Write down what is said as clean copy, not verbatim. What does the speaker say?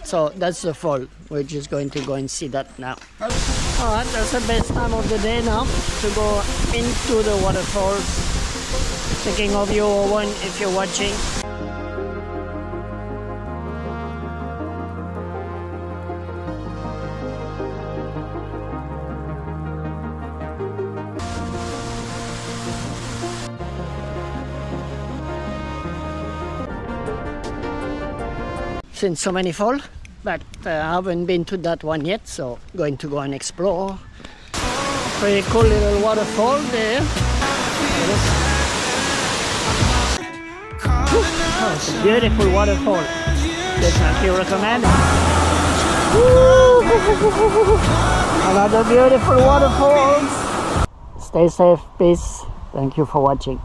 So that's the fall. We're just going to go and see that now. Alright, that's the best time of the day now to go into the waterfalls. Thinking of you, Owen, if you're watching. Seen so many falls, but I haven't been to that one yet, so going to go and explore. Pretty cool little waterfall there. Oh, it's a beautiful waterfall. Definitely recommend. Another beautiful waterfall. Stay safe, peace. Thank you for watching.